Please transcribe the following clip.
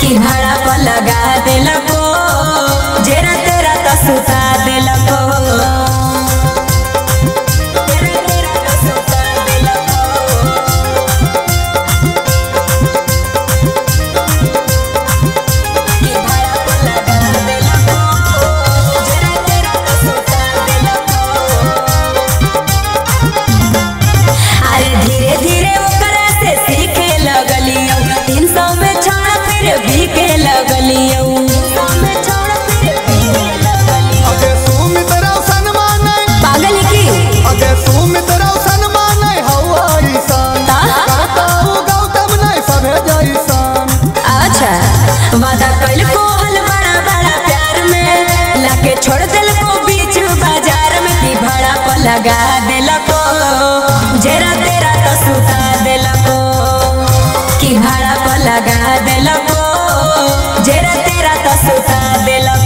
कि भाड़ा पर लगा देलको जेरा तेरा तो सुता देलको। धीरे धीरे ओकरा से सीखे लगलियो 300 में छोड़ फिर भीगे लगलियो। अगे सुमित रौशन माने पागल की अगे सुमित रौशन माने हवाई सान कहताऊ गौतम नहीं सभे जैसान। अच्छा वादा कइल को हल बड़ा बड़ा प्यार में लाके छोड़ देलको बीच बाजार में कि भाड़ा पर लगा देलको जेरा तेरा तो सुता देलको। कि भाड़ा पर लगा देलको जेरा तेरा तो सुता देलको।